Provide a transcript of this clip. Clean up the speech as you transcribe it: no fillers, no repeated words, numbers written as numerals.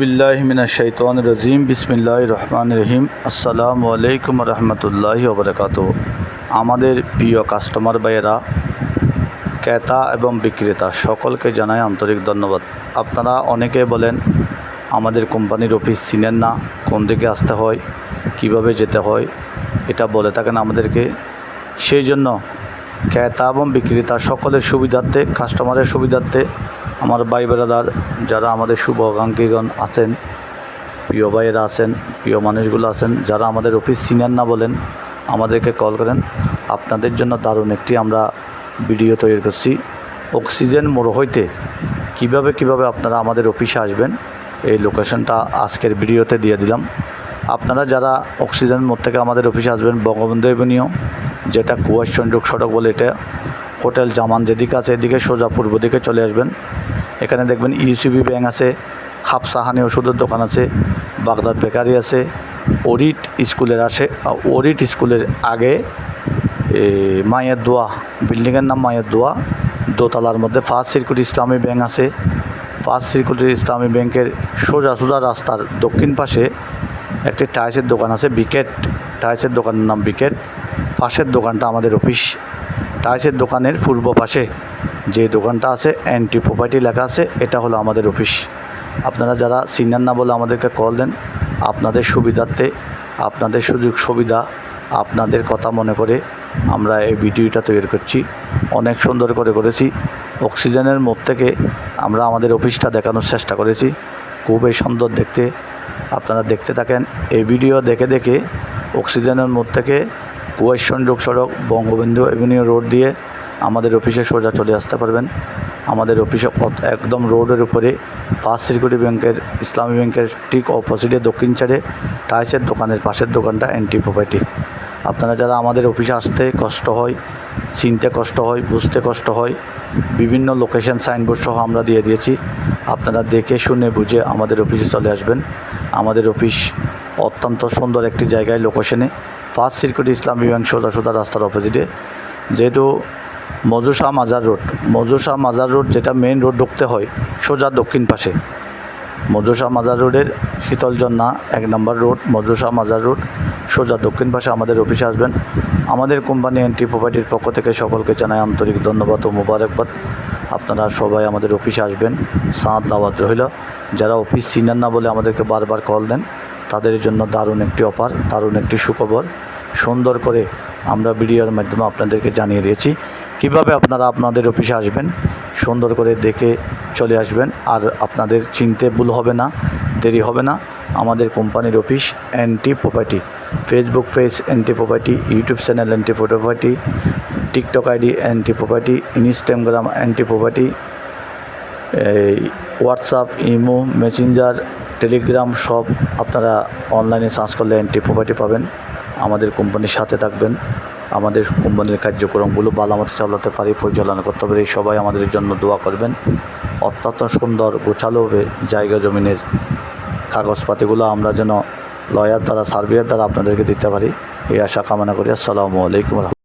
বিল্লাহি মিনাশ শাইতানির রাজিম বিসমিল্লাহির রহমানির রহিম আসসালামু আলাইকুম রহমতুল্লাহি ওয়া বারাকাতুহু। আমাদের প্রিয় কাস্টমার ভাইয়েরা, ক্রেতা এবং বিক্রেতা সকলকে জানাই আন্তরিক ধন্যবাদ। আপনারা অনেকে বলেন আমাদের কোম্পানির অফিস চিনেন না, কোন দিকে আসতে হয়, কিভাবে যেতে হয়, এটা বলে থাকেন আমাদেরকে। সেই জন্য ক্রেতা এবং বিক্রেতা সকলের সুবিধার্থে, কাস্টমারের সুবিধার্থে আমার ভাই বেরাদার যারা আমাদের শুভাকাঙ্ক্ষীগণ আছেন, প্রিয় ভাইয়েরা আছেন, প্রিয় মানুষগুলো আছেন, যারা আমাদের অফিস চিনেন না বলেন আমাদেরকে কল করেন। আপনাদের জন্য দারুণ একটি আমরা ভিডিও তৈরি করছি। অক্সিজেন মোড় হইতে কিভাবে আপনারা আমাদের অফিসে আসবেন এই লোকেশনটা আজকের ভিডিওতে দিয়ে দিলাম। আপনারা যারা অক্সিজেন মোড় থেকে আমাদের অফিসে আসবেন, বঙ্গবন্ধু এভিনিউ যেটা কুয়াশ সংযোগ সড়ক বলে, এটা হোটেল জামান যেদিকে আছে এদিকে সোজা পূর্ব দিকে চলে আসবেন। এখানে দেখবেন ইউসিবি ব্যাংক আছে, হাফসাহানি ওষুধের দোকান আছে, বাগদাদ বেকারি আছে, ওরিট স্কুলের আগে মায়ের দোয়া বিল্ডিংয়ের নাম মায়ের দোয়া, দোতলার মধ্যে ফার্স্ট সিকিউরিটি ইসলামী ব্যাংক আছে। ফার্স্ট সিকিউরিটি ইসলামী ব্যাংকের সোজা রাস্তার দক্ষিণ পাশে একটি টাইলসের দোকান আছে, বিকেট টাইলসের দোকানের নাম বিকেট। পাশের দোকানটা আমাদের অফিস। টাইলসের দোকানের পূর্ব পাশে যে দোকানটা আছে এনটি প্রপার্টি লেখা আছে, এটা হলো আমাদের অফিস। আপনারা যারা চিনেন না বলে আমাদেরকে কল দেন, আপনাদের সুবিধার্থে, আপনাদের সুযোগ সুবিধা, আপনাদের কথা মনে করে আমরা এই ভিডিওটা তৈরি করছি। অনেক সুন্দর করে করেছি। অক্সিজেনের মোড় থেকে আমরা আমাদের অফিসটা দেখানোর চেষ্টা করেছি, খুবই সুন্দর দেখতে। আপনারা দেখতে থাকেন। এই ভিডিও দেখে অক্সিজেনের মোড় থেকে কুয়াশ সংযোগ সড়ক বঙ্গবন্ধু এভিনিউ রোড দিয়ে আমাদের অফিসে সোজা চলে আসতে পারবেন। আমাদের অফিসে একদম রোডের উপরে ফার্স্ট সিকিউরিটি ব্যাংকের ইসলামী ব্যাংকের ঠিক অপোজিটে দক্ষিণ সাইডে টাইলসের দোকানের পাশের দোকানটা এনটি প্রপার্টি। আপনারা যারা আমাদের অফিসে আসতে কষ্ট হয়, চিনতে কষ্ট হয়, বুঝতে কষ্ট হয়, বিভিন্ন লোকেশন সাইনবোর্ড সহ আমরা দিয়ে দিয়েছি। আপনারা দেখে শুনে বুঝে আমাদের অফিসে চলে আসবেন। আমাদের অফিস অত্যন্ত সুন্দর একটি জায়গায় লোকেশনে, ফার্স্ট সিকিউরিটি ইসলামী ব্যাংক সোজা রাস্তার অপোজিটে। যেহেতু মজুসা মাজার রোড যেটা মেইন রোড ঢুকতে হয় সোজা দক্ষিণ পাশে, মজুসা মাজার রোডের শীতলজন্না 1 নম্বর রোড, মজুসা মাজার রোড সোজা দক্ষিণ পাশে আমাদের অফিসে আসবেন। আমাদের কোম্পানি এনটি প্রপার্টির পক্ষ থেকে সকলকে জানাই আন্তরিক ধন্যবাদ ও মোবারকবাদ। আপনারা সবাই আমাদের অফিসে আসবেন, সাত দাওয়াত রইল। যারা অফিস চিনেন না বলে আমাদেরকে বারবার কল দেন, তাদের জন্য দারুণ একটি অফার, দারুণ একটি সুখবর সুন্দর করে আমরা ভিডিওর মাধ্যমে আপনাদেরকে জানিয়ে দিয়েছি। কিভাবে আপনারা আপনাদের অফিসে আসবেন, সুন্দর করে দেখে চলে আসবেন। আর আপনাদের চিনতে ভুল হবে না, দেরি হবে না। আমাদের কোম্পানির office NT property, Facebook page NT property, YouTube channel NT property, TikTok ID NT property, Instagram NT property, WhatsApp, imo, messenger, Telegram সব আপনারা অনলাইনে সার্চ করলে এনটি প্রপার্টি পাবেন। আমাদের কোম্পানির সাথে থাকবেন, আমাদের কোম্পানির কার্যক্রমগুলো ভালোমতো চালাতে পারি, পরিচালনা করতে পারি। সবাই আমাদের জন্য দোয়া করবেন। অত্যন্ত সুন্দর গোছালোভাবে জায়গা জমিনের কাগজপাতিগুলো আমরা যেন লয়ার দ্বারা, সার্ভেয়ার দ্বারা আপনাদেরকে দিতে পারি, এই আশা কামনা করি। আসসালামু আলাইকুম।